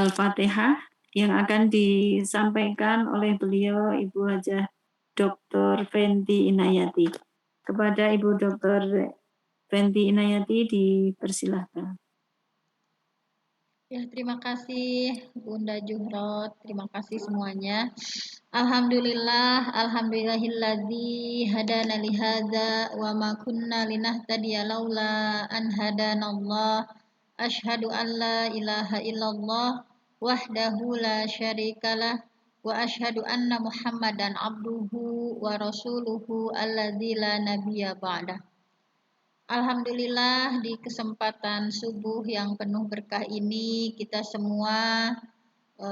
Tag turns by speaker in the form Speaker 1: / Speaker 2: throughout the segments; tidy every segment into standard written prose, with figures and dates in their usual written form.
Speaker 1: Al-Fatihah yang akan disampaikan oleh beliau Ibu Hajah Dr. Fenty Inayati. Kepada Ibu Dr. Fenty Inayati dipersilahkan.
Speaker 2: Ya, terima kasih Bunda Juhrot, terima kasih semuanya. Alhamdulillahilladzi hadana lihadza wa ma kunna linahtadiya laula an hadanallah. Asyhadu an la ilaha illallah wahdahu la syarikalah wa asyhadu anna Muhammadan abduhu wa rasuluhu alladzi la nabiyya ba'dah. Alhamdulillah di kesempatan subuh yang penuh berkah ini kita semua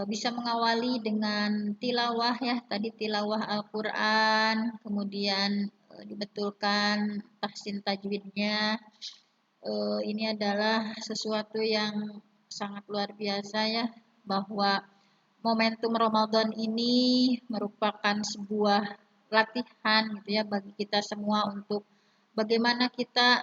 Speaker 2: bisa mengawali dengan tilawah ya, tadi tilawah Al-Quran, kemudian dibetulkan tahsin tajwidnya. Ini adalah sesuatu yang sangat luar biasa ya, bahwa momentum Ramadan ini merupakan sebuah latihan gitu ya bagi kita semua untuk bagaimana kita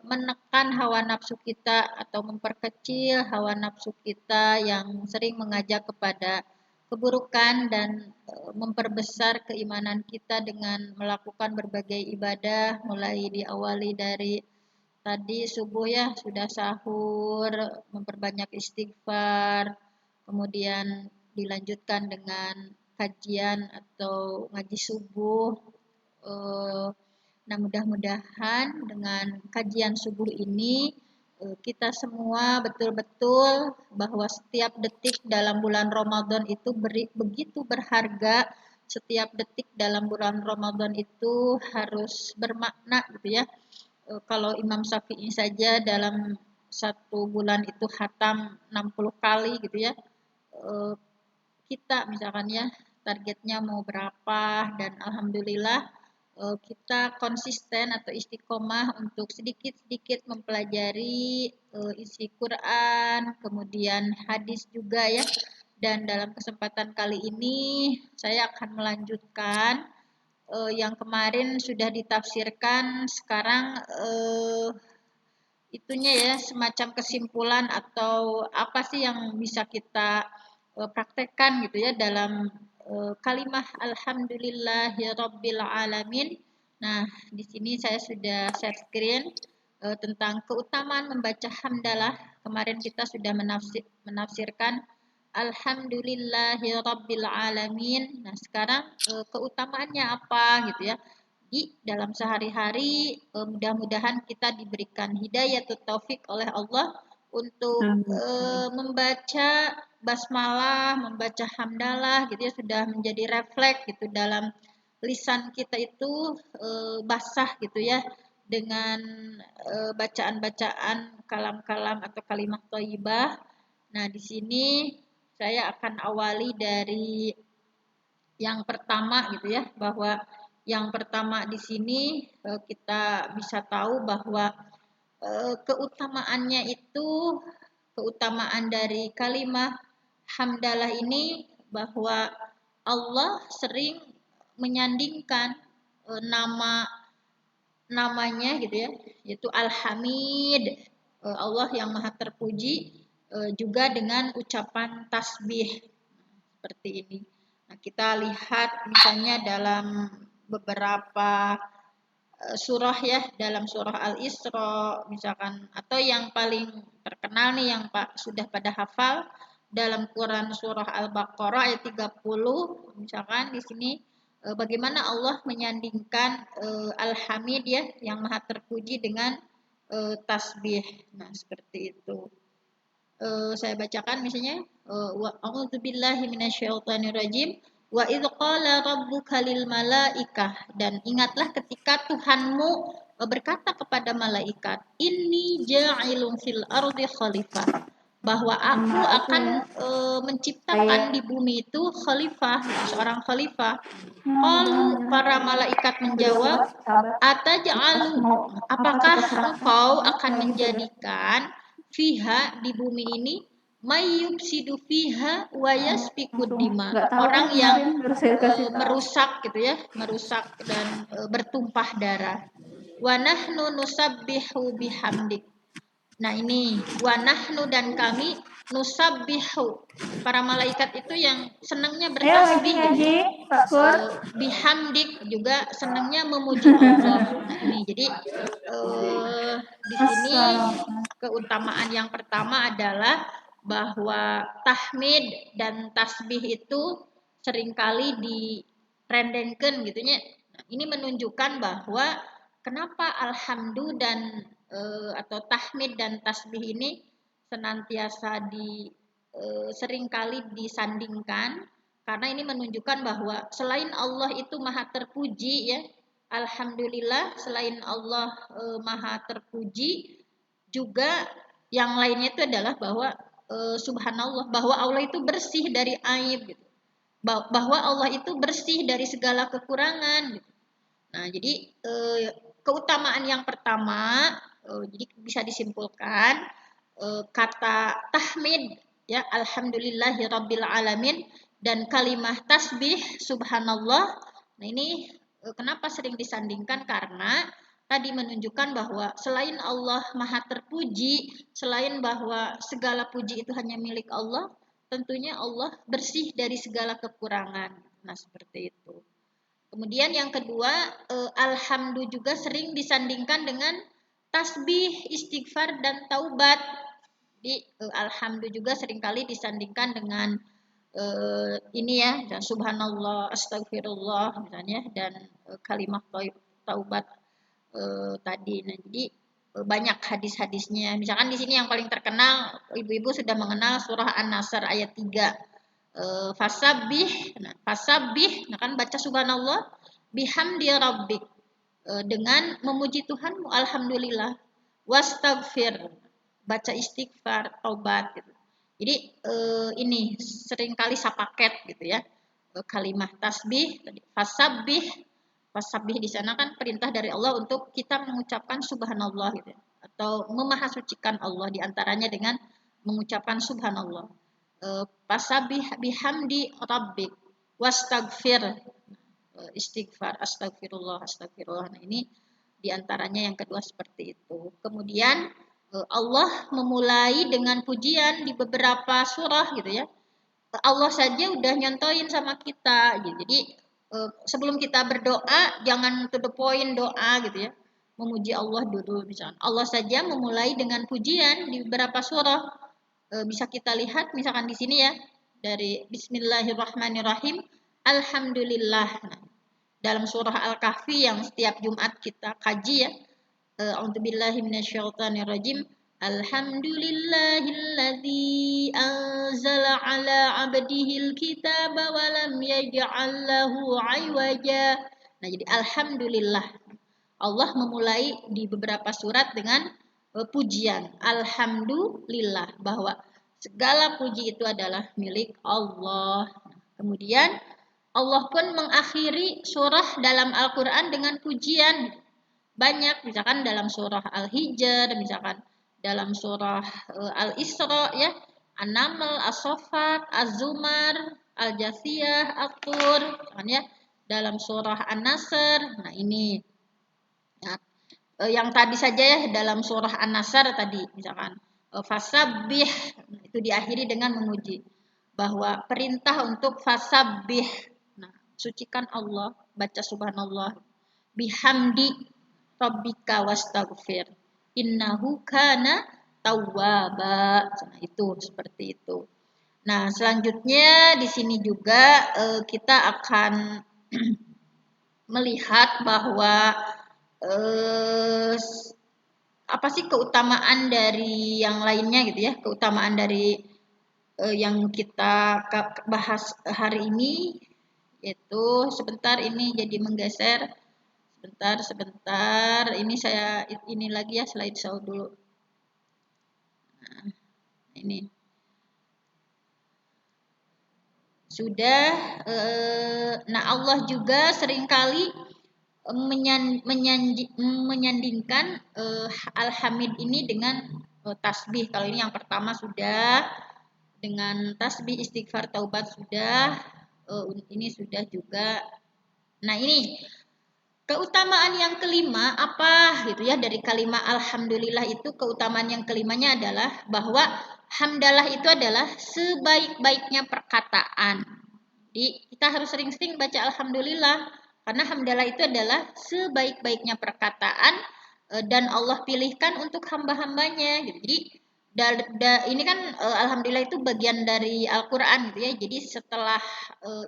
Speaker 2: menekan hawa nafsu kita atau memperkecil hawa nafsu kita yang sering mengajak kepada keburukan dan memperbesar keimanan kita dengan melakukan berbagai ibadah, mulai diawali dari tadi subuh ya, sudah sahur, memperbanyak istighfar, kemudian dilanjutkan dengan kajian atau ngaji subuh. Nah, mudah-mudahan dengan kajian subuh ini kita semua betul-betul bahwa setiap detik dalam bulan Ramadan itu begitu berharga. Setiap detik dalam bulan Ramadan itu harus bermakna gitu ya. Kalau Imam Syafi'i saja dalam satu bulan itu khatam 60 kali gitu ya. Kita misalkan ya targetnya mau berapa, dan alhamdulillah kita konsisten atau istiqomah untuk sedikit-sedikit mempelajari isi Quran, kemudian hadis juga ya. Dan dalam kesempatan kali ini saya akan melanjutkan yang kemarin sudah ditafsirkan, sekarang itunya ya semacam kesimpulan atau apa sih yang bisa kita praktekkan gitu ya dalam kalimah alhamdulillahirabbil alamin. Nah, di sini saya sudah share screen tentang keutamaan membaca hamdalah. Kemarin kita sudah menafsirkan alhamdulillahirabbil alamin. Nah, sekarang keutamaannya apa gitu ya. Di dalam sehari-hari mudah-mudahan kita diberikan hidayah atau taufik oleh Allah untuk membaca basmalah, membaca hamdalah gitu ya, sudah menjadi refleks gitu dalam lisan kita itu basah gitu ya dengan bacaan-bacaan kalam-kalam atau kalimat thayyibah. Nah, di sini saya akan awali dari yang pertama gitu ya, bahwa yang pertama di sini kita bisa tahu bahwa keutamaannya itu, keutamaan dari kalimat hamdalah ini, bahwa Allah sering menyandingkan namanya gitu ya, yaitu Al-Hamid, Allah yang maha terpuji, juga dengan ucapan tasbih seperti ini. Nah, kita lihat misalnya dalam beberapa surah ya, dalam surah Al-Isra misalkan, atau yang paling terkenal nih yang sudah pada hafal dalam Quran surah Al-Baqarah ayat 30 misalkan di sini bagaimana Allah menyandingkan Al-Hamid ya, yang maha terpuji dengan tasbih. Nah, seperti itu. Saya bacakan misalnya a'udzubillahi minasyaitonirrajim wa idz qala rabbuka lil malaikah, dan ingatlah ketika Tuhanmu berkata kepada malaikat, inni ja'ilun fil ardi khalifah, bahwa aku akan menciptakan di bumi itu khalifah, seorang khalifah. Qalu, para malaikat menjawab, ataj'alu, apakah engkau akan menjadikan fiha, di bumi ini, mayyubsidu fiha wa yasfikud dima, orang yang merusak gitu ya, merusak dan bertumpah darah. Wa nahnu nusabbihu bihamdik. Nah, ini wa nahnu, dan kami nusabbihu. Para malaikat itu yang senangnya
Speaker 1: Ayo lagi
Speaker 2: bertasbih gitu.
Speaker 1: ngaji, Pak Pur.
Speaker 2: Bihamdik juga senangnya memuji Allah. Nah, ini jadi di sini keutamaan yang pertama adalah bahwa tahmid dan tasbih itu seringkali direndengkan gitu ya. Nah, ini menunjukkan bahwa kenapa alhamdulillah dan atau tahmid dan tasbih ini senantiasa seringkali disandingkan karena ini menunjukkan bahwa selain Allah itu maha terpuji ya. Alhamdulillah selain Allah maha terpuji juga yang lainnya itu adalah bahwa subhanallah bahwa Allah itu bersih dari aib gitu. Bahwa Allah itu bersih dari segala kekurangan gitu. Nah, jadi keutamaan yang pertama jadi bisa disimpulkan kata tahmid ya alhamdulillahirabbil alamin dan kalimah tasbih subhanallah. Nah, ini kenapa sering disandingkan karena tadi menunjukkan bahwa selain Allah maha terpuji, selain bahwa segala puji itu hanya milik Allah, tentunya Allah bersih dari segala kekurangan. Nah, seperti itu. Kemudian yang kedua, alhamdulillah juga sering disandingkan dengan tasbih, istighfar, dan taubat. Jadi alhamdulillah juga seringkali disandingkan dengan ini ya, dan subhanallah, astagfirullah misalnya, dan kalimat taubat tadi. Nah, jadi banyak hadis-hadisnya. Misalkan di sini yang paling terkenal, ibu-ibu sudah mengenal surah An-Nasr ayat 3. Fasabih, nah kan baca subhanallah, bihamdi rabbik, dengan memuji Tuhanmu, alhamdulillah, wastagfir, baca istighfar, taubat gitu. Jadi ini seringkali sapaket gitu ya, kalimat tasbih, fasabih, fasabih di sana kan perintah dari Allah untuk kita mengucapkan subhanallah gitu ya, atau memahasucikan Allah diantaranya dengan mengucapkan subhanallah. Fasabih bihamdi rabbik wastagfir, istighfar, astagfirullah. Nah, ini diantaranya yang kedua seperti itu. Kemudian Allah memulai dengan pujian di beberapa surah gitu ya. Allah saja udah nyontoin sama kita gitu. Jadi sebelum kita berdoa jangan to the point doa gitu ya. Memuji Allah dulu misalnya. Allah saja memulai dengan pujian di beberapa surah. Bisa kita lihat misalkan di sini ya, dari Bismillahirrahmanirrahim, Alhamdulillah. Nah, dalam surah Al-Kahfi yang setiap Jumat kita kaji ya, A'udzubillahi minasyaitonirrajim. Alhamdulillahilladzi anzala ala abdihil kitaba wa lam yaj'al lahu 'iwaja. Nah, jadi alhamdulillah. Allah memulai di beberapa surat dengan pujian. Alhamdulillah, bahwa segala puji itu adalah milik Allah. Kemudian Allah pun mengakhiri surah dalam Al-Quran dengan pujian. Banyak, misalkan dalam surah Al-Hijr, misalkan dalam surah Al-Isra, ya, An-Naml, As-Saffat, Az-Zumar, Al-Jasiyah, At-Tur, ya, dalam surah An-Nasr. Nah, ini ya, yang tadi saja ya dalam surah An-Nasr tadi misalkan fasabbih, itu diakhiri dengan memuji bahwa perintah untuk fasabbih, nah, sucikan Allah, baca subhanallah, bihamdi rabbika wastaghfir innahu kana tawwaba. Nah, itu seperti itu. Nah, selanjutnya di sini juga kita akan melihat bahwa apa sih keutamaan dari yang lainnya gitu ya, keutamaan dari yang kita bahas hari ini, yaitu sebentar ini jadi menggeser, sebentar ini saya ini lagi ya, slideshow dulu. Nah, ini sudah. Nah, Allah juga seringkali menyandingkan Al-Hamid ini dengan tasbih. Kalau ini yang pertama sudah dengan tasbih, istighfar, taubat sudah, ini sudah juga. Nah, ini keutamaan yang kelima apa gitu ya dari kalimat alhamdulillah itu, keutamaan yang kelimanya adalah bahwa hamdalah itu adalah sebaik-baiknya perkataan. Jadi kita harus sering-sering baca alhamdulillah karena hamdalah itu adalah sebaik-baiknya perkataan dan Allah pilihkan untuk hamba-hambanya gitu. Jadi ini kan alhamdulillah itu bagian dari Al-Qur'an gitu ya. Jadi setelah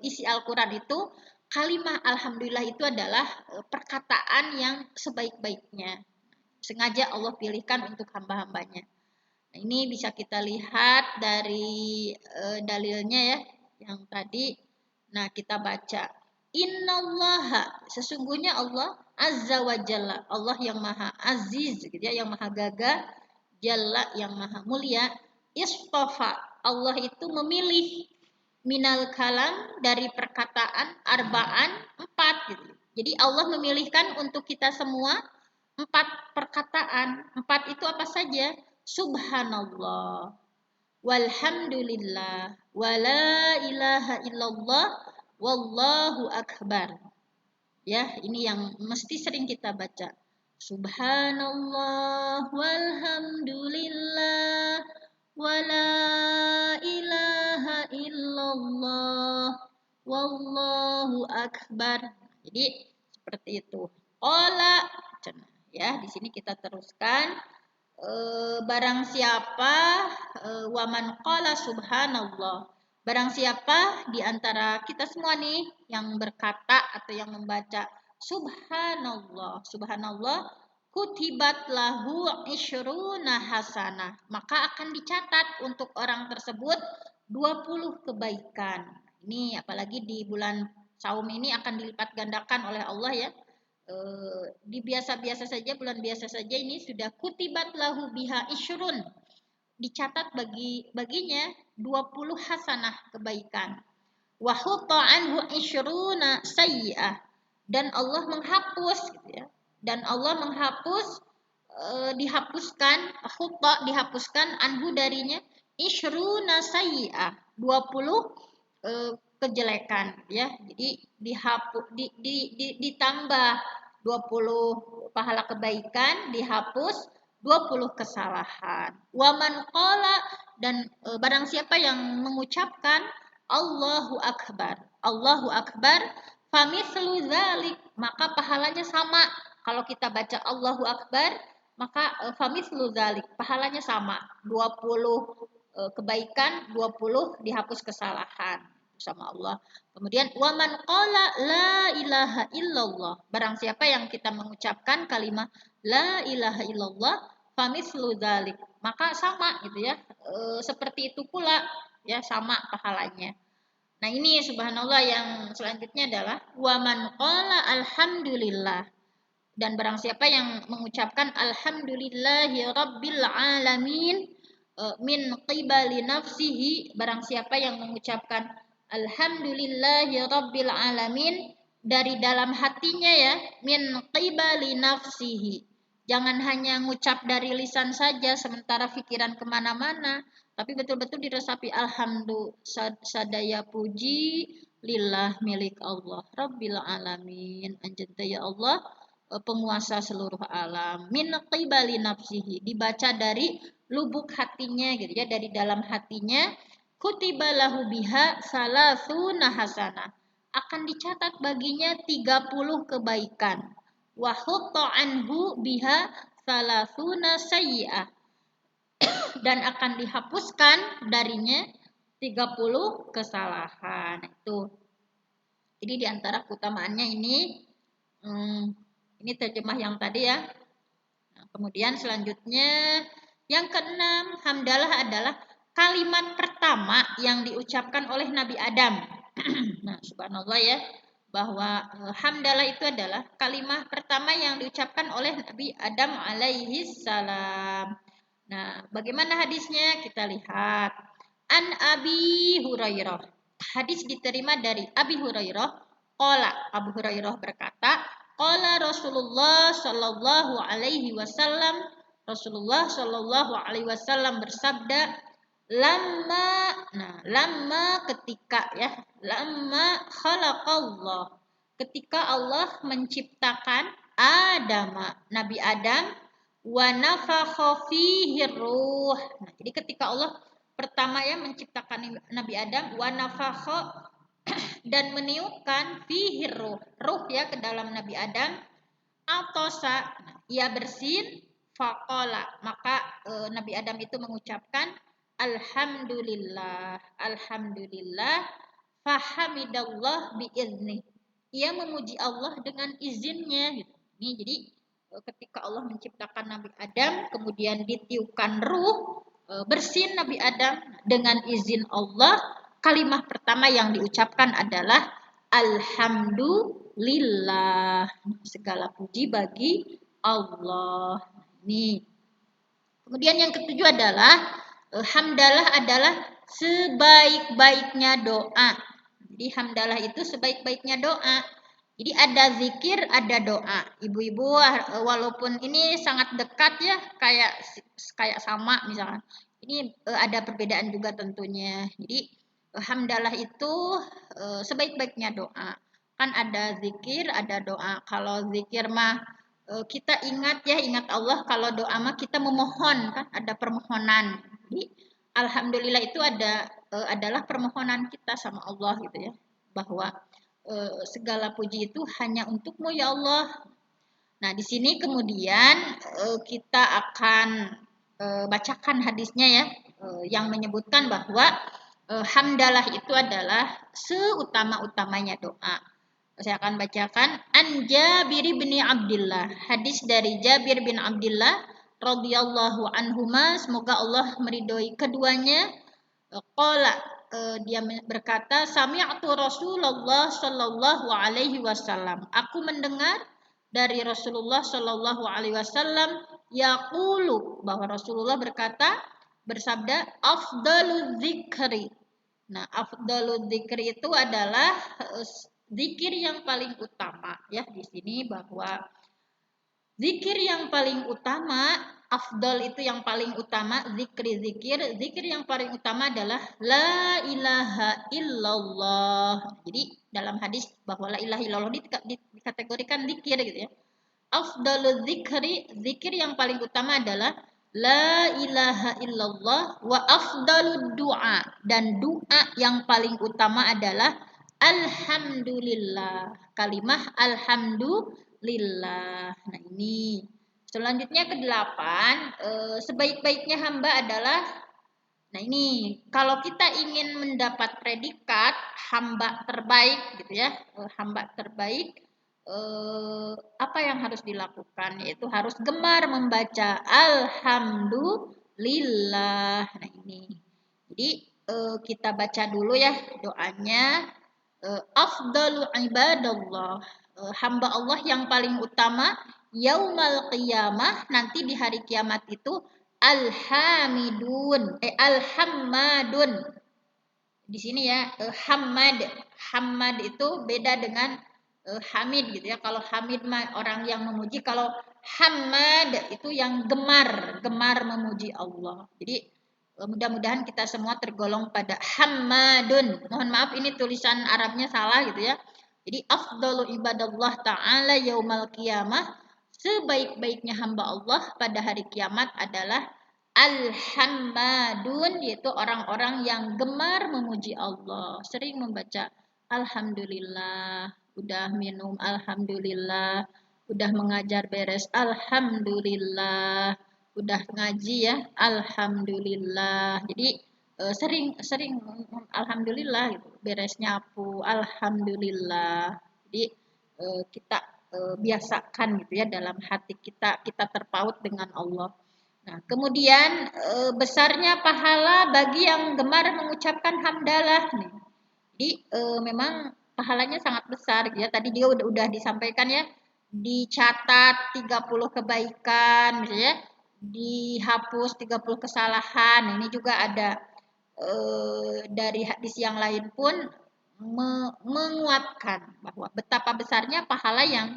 Speaker 2: isi Al-Qur'an itu kalimat alhamdulillah itu adalah perkataan yang sebaik-baiknya. Sengaja Allah pilihkan untuk hamba-hambanya. Nah, ini bisa kita lihat dari dalilnya ya yang tadi. Nah, kita baca innallaha, sesungguhnya Allah azza wa jalla, Allah yang maha aziz gitu ya, yang maha gagah, jalla yang maha mulia, istofa, Allah itu memilih minal kalam, dari perkataan arba'an, 4 gitu. Jadi Allah memilihkan untuk kita semua 4 perkataan. 4 itu apa saja? Subhanallah, walhamdulillah, wala ilaha illallah, wallahu akbar. Ya, ini yang mesti sering kita baca. Subhanallah, walhamdulillah, wala ilaha illallah, wallahu akbar. Jadi seperti itu. Ola, ya, di sini kita teruskan. Barang siapa waman qala subhanallah, barang siapa di antara kita semua nih yang berkata atau yang membaca subhanallah, subhanallah, kutibat lahu isyruna hasanah, maka akan dicatat untuk orang tersebut 20 kebaikan. Ini apalagi di bulan saum ini akan dilipat gandakan oleh Allah ya. Di biasa-biasa saja, bulan biasa saja ini sudah kutibat lahu biha isyrun, dicatat baginya 20 hasanah kebaikan. Wa hutta anhu isyruna sayyi'ah, dan Allah menghapus gitu ya. Dan Allah menghapus dihapuskan, hutta dihapuskan, anhu darinya, isyruna sayyi'ah, 20 kejelekan ya. Jadi ditambah 20 pahala kebaikan, dihapus 20 kesalahan. Waman qala, dan barang siapa yang mengucapkan Allahu akbar, Allahu akbar, famithlu dzalik, maka pahalanya sama. Kalau kita baca Allahu akbar, maka famithlu dzalik, pahalanya sama, 20 kebaikan, 20 dihapus kesalahan sama Allah. Kemudian waman qala la ilaha illallah, barang siapa yang kita mengucapkan kalimat la ilaha illallah, famithlu dzalik, maka sama gitu ya. Seperti itu pula ya, sama pahalanya. Nah, ini subhanallah yang selanjutnya adalah waman qala alhamdulillah, dan barang siapa yang mengucapkan alhamdulillahi rabbil alamin min qibali nafsihi, barang siapa yang mengucapkan alhamdulillahi rabbil alamin dari dalam hatinya ya, min qibali nafsihi, jangan hanya ngucap dari lisan saja sementara pikiran kemana-mana, tapi betul-betul diresapi. Alhamdulillah, sadaya puji lillah, milik Allah rabbil alamin, anjenta ya Allah penguasa seluruh alam. Min qibali nafsihi, dibaca dari lubuk hatinya gitu ya, dari dalam hatinya. Kutiba lahu biha salasuna hasanah, akan dicatat baginya 30 kebaikan. Wa hutta anhu biha salasuna sayyi'ah, dan akan dihapuskan darinya 30 kesalahan. Itu. Jadi diantara keutamaannya ini terjemah yang tadi ya. Nah, kemudian selanjutnya yang keenam, hamdalah adalah kalimat pertama yang diucapkan oleh Nabi Adam. Nah, subhanallah ya, bahwa hamdalah itu adalah kalimat pertama yang diucapkan oleh Nabi Adam alaihi salam. Nah, bagaimana hadisnya? Kita lihat. An Abi Hurairah. Hadis diterima dari Abi Hurairah. Qala, Abu Hurairah berkata, qala Rasulullah sallallahu alaihi wasallam, Rasulullah sallallahu alaihi wasallam bersabda, lamma ketika ya, lamma khalaqallah, ketika Allah menciptakan Adam, Nabi Adam, wa nafakha fihi ruh. Nah, jadi ketika Allah pertama ya menciptakan Nabi Adam, wa nafakha dan meniupkan fihi ruh, ruh ya ke dalam Nabi Adam, atosa, ia bersin, faqala, maka Nabi Adam itu mengucapkan alhamdulillah, alhamdulillah, fahamidallah biizni. Ia memuji Allah dengan izinnya gitu. Ini jadi ketika Allah menciptakan Nabi Adam, kemudian ditiupkan ruh, bersin Nabi Adam dengan izin Allah, kalimat pertama yang diucapkan adalah alhamdulillah. Segala puji bagi Allah. Ini. Kemudian yang ketujuh adalah hamdalah adalah sebaik-baiknya doa. Jadi hamdalah itu sebaik-baiknya doa. Jadi ada zikir, ada doa. Ibu-ibu walaupun ini sangat dekat ya, kayak sama misalkan. Ini ada perbedaan juga tentunya. Jadi hamdalah itu sebaik-baiknya doa. Kan ada zikir, ada doa. Kalau zikir mah kita ingat Allah. Kalau doa mah kita memohon, kan ada permohonan. Jadi alhamdulillah itu adalah permohonan kita sama Allah gitu ya, bahwa segala puji itu hanya untukmu ya Allah. Nah di sini kemudian kita akan bacakan hadisnya ya, yang menyebutkan bahwa hamdalah itu adalah seutama-utamanya doa. Saya akan bacakan an Jabir bin Abdullah, hadis dari Jabir bin Abdullah radhiyallahu anhuma, semoga Allah meridhoi keduanya. Qala, dia berkata, sami'tu Rasulullah sallallahu alaihi wasallam. Aku mendengar dari Rasulullah sallallahu alaihi wasallam yaqulu, bahwa Rasulullah bersabda, afdalul dzikri. Nah, afdalul dzikri itu adalah zikir yang paling utama ya, di sini bahwa zikir yang paling utama, afdal itu yang paling utama, zikir yang paling utama adalah la ilaha illallah. Jadi dalam hadis bahwa la ilaha illallah dikategorikan zikir gitu ya. Afdalul zikri, zikir yang paling utama adalah la ilaha illallah, wa afdalud du'a, dan doa yang paling utama adalah alhamdulillah. Kalimah alhamdulillah. Nah ini. Selanjutnya ke-8, sebaik-baiknya hamba adalah, nah ini, kalau kita ingin mendapat predikat hamba terbaik gitu ya, hamba terbaik, apa yang harus dilakukan? Yaitu harus gemar membaca alhamdulillah. Nah ini. Jadi kita baca dulu ya doanya. Afdalu ibadallah, hamba Allah yang paling utama yaumal qiyamah, nanti di hari kiamat itu alhammadun. Di sini ya Hamad itu beda dengan Hamid gitu ya. Kalau Hamid mah orang yang memuji, kalau Hamad itu yang gemar memuji Allah. Jadi mudah-mudahan kita semua tergolong pada Hammadun. Mohon maaf ini tulisan Arabnya salah gitu ya. Jadi afdalu ibadallah ta'ala yaumal qiyamah, sebaik-baiknya hamba Allah pada hari kiamat adalah Al-Hammadun, yaitu orang-orang yang gemar memuji Allah, sering membaca alhamdulillah, udah minum alhamdulillah, udah mengajar beres alhamdulillah, udah ngaji ya alhamdulillah. Jadi sering alhamdulillah gitu, beres nyapu alhamdulillah. Jadi kita biasakan gitu ya, dalam hati kita terpaut dengan Allah. Nah, kemudian besarnya pahala bagi yang gemar mengucapkan hamdalah nih. Jadi memang pahalanya sangat besar gitu ya. Tadi dia udah disampaikan ya, dicatat 30 kebaikan misalnya, dihapus 30 kesalahan. Ini juga ada dari hadis yang lain pun menguatkan bahwa betapa besarnya pahala yang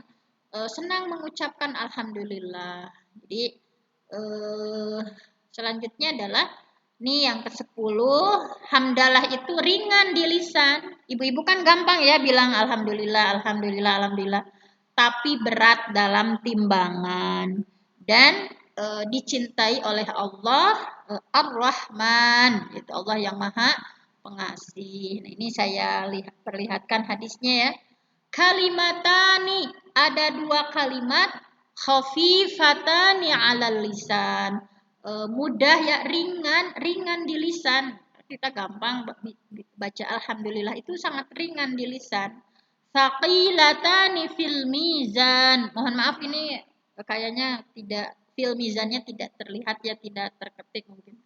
Speaker 2: senang mengucapkan alhamdulillah. Jadi selanjutnya adalah nih yang ke-10, hamdalah itu ringan di lisan. Ibu-ibu kan gampang ya bilang alhamdulillah, alhamdulillah, alhamdulillah. Tapi berat dalam timbangan. Dan dicintai oleh Allah, Ar-Rahman, itu Allah yang Maha Pengasih. Nah, ini saya perlihatkan hadisnya ya. Kalimatani, ada dua kalimat, khafifatani 'alal lisan. Mudah ya, ringan di lisan. Kita gampang baca alhamdulillah, itu sangat ringan di lisan. Thaqilatani fil mizan. Mohon maaf ini kayaknya tidak, fil mizannya tidak terlihat ya, tidak terketik mungkin.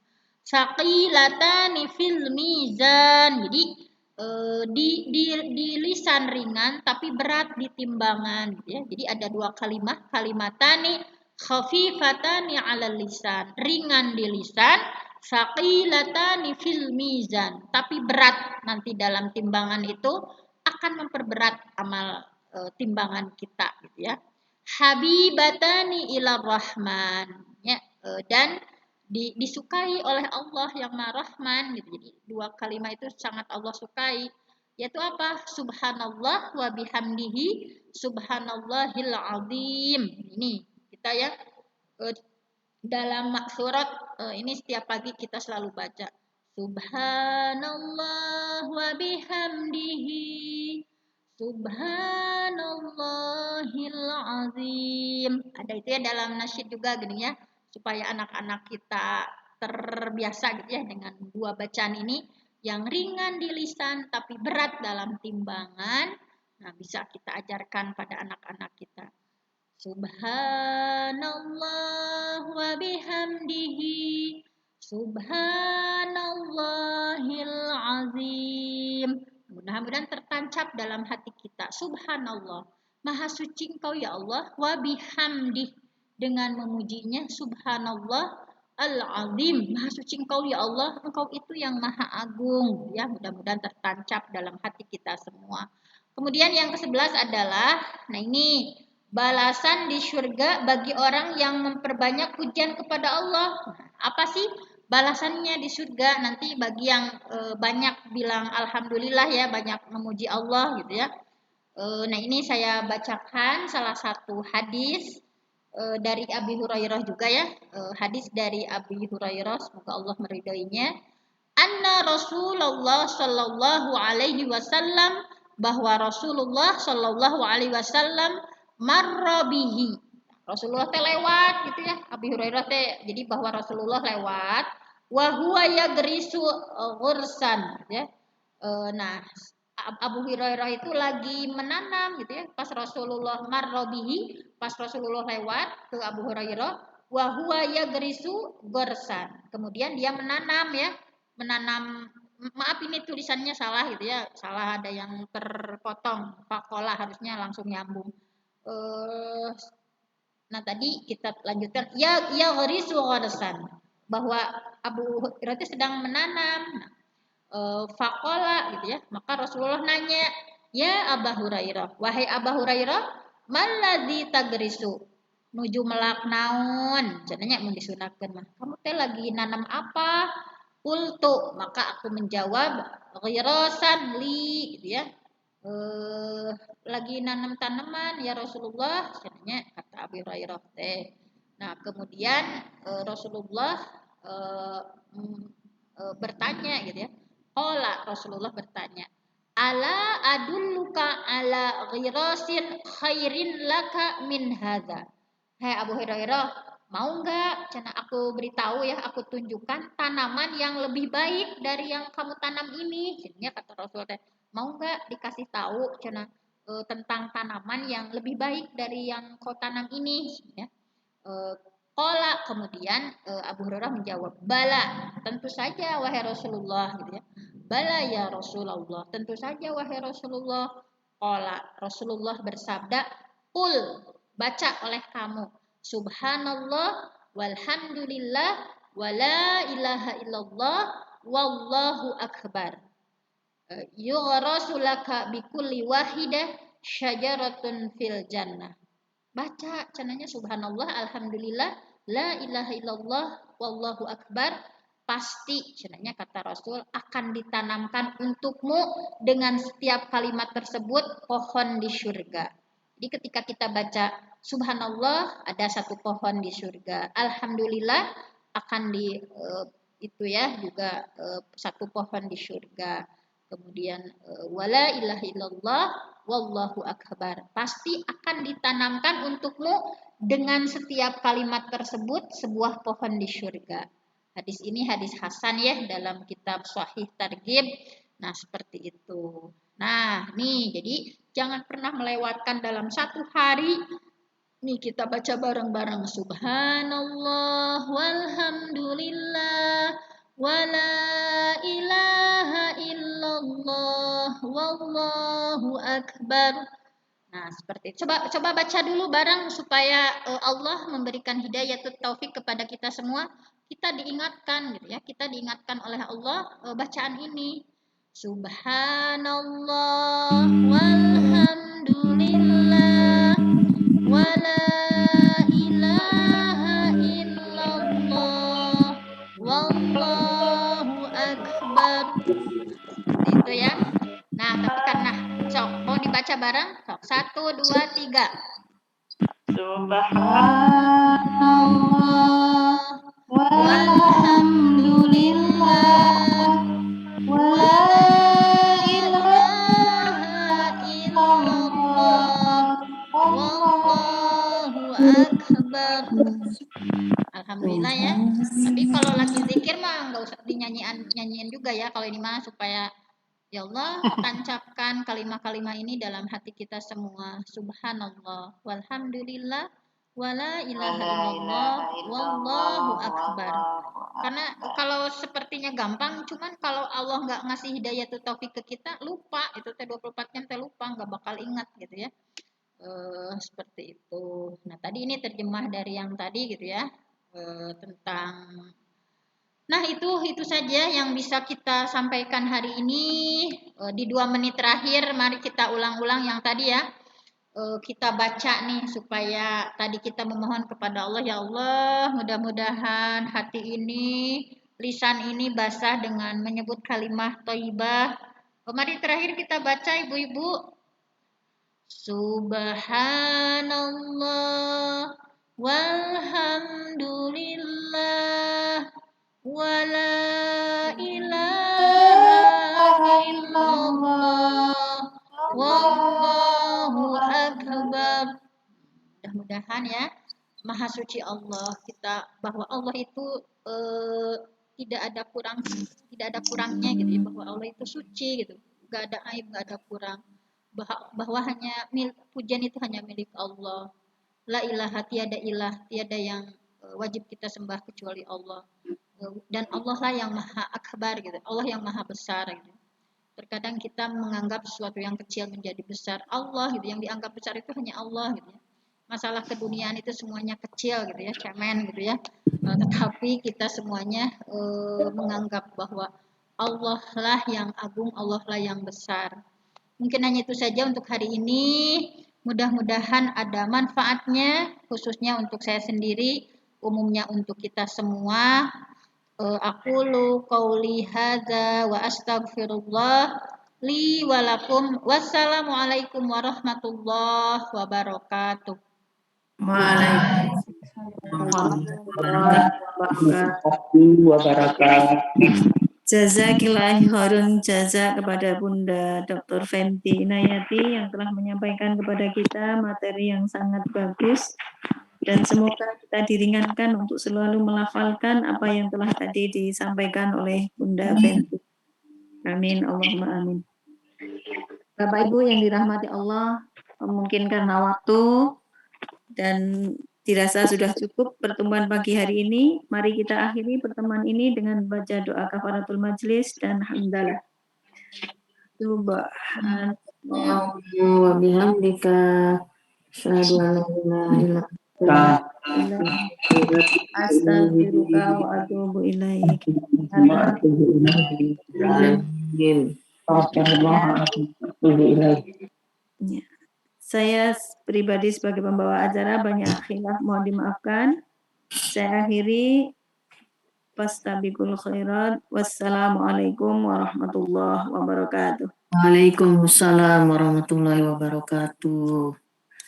Speaker 2: Thaqilatani fil mizan. Jadi di lisan ringan tapi berat di timbangan ya. Jadi ada dua kalimatani khafifatani 'alal lisan, ringan di lisan, thaqilatani fil mizan, tapi berat nanti dalam timbangan itu akan memperberat amal timbangan kita gitu ya. Habibatani ilar rahman ya, dan disukai oleh Allah yang Maha Rahman gitu. Jadi dua kalimat itu sangat Allah sukai, yaitu apa? Subhanallah wa bihamdihi subhanallahil azim. Ini kita ya dalam surat ini setiap pagi kita selalu baca Subhanallah wa bihamdihi subhanallahil azim. Ada itu ya dalam nasyid juga gini ya, supaya anak-anak kita terbiasa gitu ya dengan dua bacaan ini yang ringan di lisan tapi berat dalam timbangan. Nah, bisa kita ajarkan pada anak-anak kita. Subhanallah wa bihamdihi subhanallahil azim. Mudah-mudahan tertancap dalam hati kita. Subhanallah, maha suci Engkau ya Allah, wa bihamdih, dengan memujinya, subhanallah al-azim, maha suci Engkau ya Allah, Engkau itu yang maha agung. Ya, mudah-mudahan tertancap dalam hati kita semua. Kemudian yang ke-11 adalah, nah ini balasan di surga bagi orang yang memperbanyak pujian kepada Allah. Apa sih balasannya di surga nanti bagi yang banyak bilang alhamdulillah ya, banyak memuji Allah gitu ya. Nah ini saya bacakan salah satu hadis dari Abi Hurairah juga ya. Hadis dari Abi Hurairah, semoga Allah meridainya. Anna Rasulullah Shallallahu Alaihi Wasallam, bahwa Rasulullah Shallallahu Alaihi Wasallam marrobihi, Rasulullah teh lewat gitu ya, Abi Hurairah teh, jadi bahwa Rasulullah lewat, wahwa yagrisu ghursan ya. Nah, Abu Hurairah itu lagi menanam gitu ya, pas Rasulullah marrobihi, pas Rasulullah lewat ke Abu Hurairah, wahwa yagrisu ghursan, kemudian dia menanam ya, menanam, maaf ini tulisannya salah gitu ya, salah, ada yang terpotong, fakola harusnya langsung nyambung. Nah tadi kita lanjutkan ya gharisu gharasan, bahwa Abu Hurairah sedang menanam. Fakola gitu ya, maka Rasulullah nanya, ya Abu Hurairah, wahai Abu Hurairah, maladzi tagrisu, nuju melak naon, cenanya mun disunatkeun mah, kamu teh lagi nanam apa? Qultu, maka aku menjawab, ghirasan li gitu ya, lagi nanam tanaman ya Rasulullah, cenanya kata Abi Hurairah teh. Nah kemudian Rasulullah bertanya gitu ya, qala, Rasulullah bertanya, ala adulluka ala ghirasin khairin laka min hadza. Hai Abu Hurairah, mau enggak cenah aku beritahu ya, aku tunjukkan tanaman yang lebih baik dari yang kamu tanam ini. Cenanya kata Rasulullah, mau enggak dikasih tahu cenah tentang tanaman yang lebih baik dari yang kau tanam ini ya. Qala, kemudian Abu Hurairah menjawab, bala, tentu saja wahai Rasulullah gitu ya. Bala ya Rasulullah, tentu saja wahai Rasulullah. Qala, Rasulullah bersabda, qul, baca oleh kamu, subhanallah walhamdulillah wala ilaha illallah wallahu akbar. Yughrasu laka bikulli wahidah syajaratun fil jannah. Baca cenanya subhanallah alhamdulillah la ilaha illallah wallahu akbar, pasti cenanya kata Rasul akan ditanamkan untukmu dengan setiap kalimat tersebut pohon di surga. Jadi ketika kita baca subhanallah ada satu pohon di surga. Alhamdulillah akan di itu ya juga satu pohon di surga. Kemudian wala ilaha illallah wallahu akbar. Pasti akan ditanamkan untukmu dengan setiap kalimat tersebut sebuah pohon di surga. Hadis ini hadis hasan ya dalam kitab Sahih Targhib. Nah, seperti itu. Nah, nih jadi jangan pernah melewatkan dalam satu hari. Nih kita baca bareng-bareng subhanallah walhamdulillah wala ilaha illallah wallahu akbar. Nah, seperti itu. Coba baca dulu bareng supaya Allah memberikan hidayah taufik kepada kita semua. Kita diingatkan gitu ya. Kita diingatkan oleh Allah bacaan ini. Subhanallah walhamdulillah wala ilaha illallah wallahu akbar. Seperti itu ya. Nah, katakan nah, sok mau dibaca bareng? Sok 1 2 3. Subhanallah walhamdulillah wala ilaha illallah wallahu akbar. Alhamdulillah ya. Tapi kalau lagi zikir mah nggak usah dinyanyiin juga ya. Kalau ini mah supaya ya Allah tancapkan kalimat-kalimat ini dalam hati kita semua. Subhanallah walhamdulillah wala ilaha illallah wallahu akbar. Karena kalau sepertinya gampang, cuman kalau Allah nggak ngasih hidayah taufik ke kita, lupa itu teh 24 jam teh lupa, nggak bakal ingat gitu ya. Seperti itu. Nah, tadi ini terjemah dari yang tadi gitu ya. Tentang nah itu saja yang bisa kita sampaikan hari ini. Di 2 menit terakhir mari kita ulang-ulang yang tadi ya. Kita baca nih supaya tadi kita memohon kepada Allah, ya Allah mudah-mudahan hati ini, lisan ini basah dengan menyebut kalimah thayyibah. Mari terakhir kita baca ibu-ibu. Subhanallah walhamdulillah wala ilaha illallah wallahu akbar. Mudah-mudahan ya Maha Suci Allah kita, bahwa Allah itu tidak ada kurangnya gitu ya, bahwa Allah itu suci gitu, gak ada aib, gak ada kurang, bahwa hanya pujian itu hanya milik Allah. La ilaha tiada yang wajib kita sembah kecuali Allah. Dan Allah lah yang maha akbar gitu, Allah yang maha besar gitu. Terkadang kita menganggap sesuatu yang kecil menjadi besar. Allah gitu, yang dianggap besar itu hanya Allah gitu ya. Masalah keduniaan itu semuanya kecil gitu ya, cemen gitu ya. Tetapi kita semuanya menganggap bahwa Allah lah yang agung, Allah lah yang besar. Mungkin hanya itu saja untuk hari ini. Mudah-mudahan ada manfaatnya, khususnya untuk saya sendiri, umumnya untuk kita semua. Aqulu qauli hadza wa astaghfirullah li wa lakum. Wassalamualaikum warahmatullahi wabarakatuh.
Speaker 1: Waalaikumsalam warahmatullahi wabarakatuh. Jazakillah khairun jaza kepada Bunda Dr. Fenty Inayati yang telah menyampaikan kepada kita materi yang sangat bagus, dan semoga kita diringankan untuk selalu melafalkan apa yang telah tadi disampaikan oleh Bunda Fenty. Amin, Allahumma amin. Bapak Ibu yang dirahmati Allah, mungkin karena waktu dan dirasa sudah cukup pertemuan pagi hari ini. Mari kita akhiri pertemuan ini dengan baca doa kafaratul majlis dan hamdalah. Subhanallah
Speaker 3: wa bihamdika asyhadu an la ilaha illa anta
Speaker 1: astaghfiruka wa atubu ilaik. Ya. Saya pribadi sebagai pembawa acara banyak khilaf, mohon dimaafkan. Saya akhiri. Fastabiqul khairat. Wassalamualaikum warahmatullahi wabarakatuh.
Speaker 3: Waalaikumsalam warahmatullahi wabarakatuh.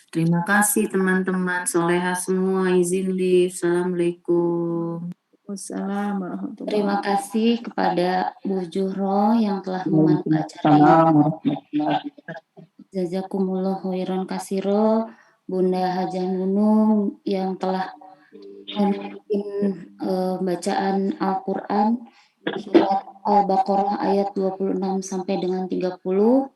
Speaker 3: Terima kasih teman-teman soleha semua, izin live. Assalamualaikum.
Speaker 1: Waalaikumsalam warahmatullahi
Speaker 4: Terima kasih kepada Bu Juhro yang telah memandu acara ini. Jazakumullah khairan kasiro, Bunda Hajah Nunung yang telah memimpin bacaan Al-Quran surat Al-Baqarah ayat 26 sampai dengan 30.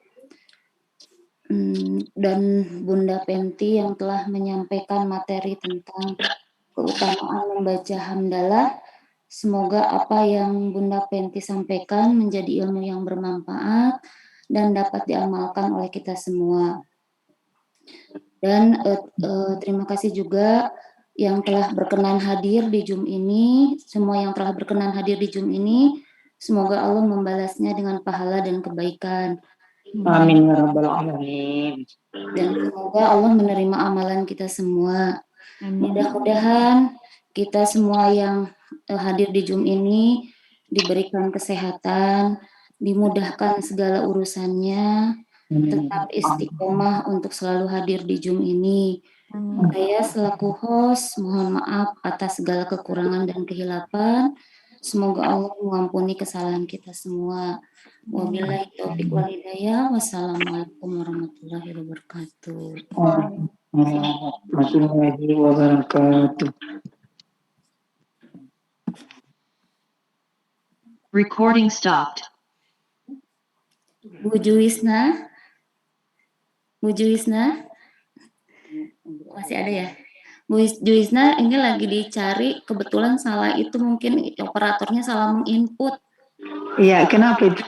Speaker 4: Dan Bunda Penti yang telah menyampaikan materi tentang keutamaan membaca hamdalah. Semoga apa yang Bunda Penti sampaikan menjadi ilmu yang bermanfaat dan dapat diamalkan oleh kita semua. Dan terima kasih juga yang telah berkenan hadir di Zoom ini, semua yang telah berkenan hadir di Zoom ini, semoga Allah membalasnya dengan pahala dan kebaikan.
Speaker 5: Amin ya rabbal alamin.
Speaker 4: Dan semoga Allah menerima amalan kita semua. Mudah-mudahan kita semua yang hadir di Zoom ini diberikan kesehatan, dimudahkan segala urusannya, tetap istiqomah untuk selalu hadir di Zoom ini. Saya selaku host mohon maaf atas segala kekurangan dan kehilapan. Semoga Allah mengampuni kesalahan kita semua. Wabillahi taufiq wal hidayah. Wassalamualaikum warahmatullahi wabarakatuh.
Speaker 5: Warahmatullahi wabarakatuh.
Speaker 6: Recording stopped.
Speaker 4: Bu Juwisna masih ada ya? Bu Juwisna ini lagi dicari, kebetulan salah itu mungkin operatornya salah menginput.
Speaker 5: Iya, kenapa itu?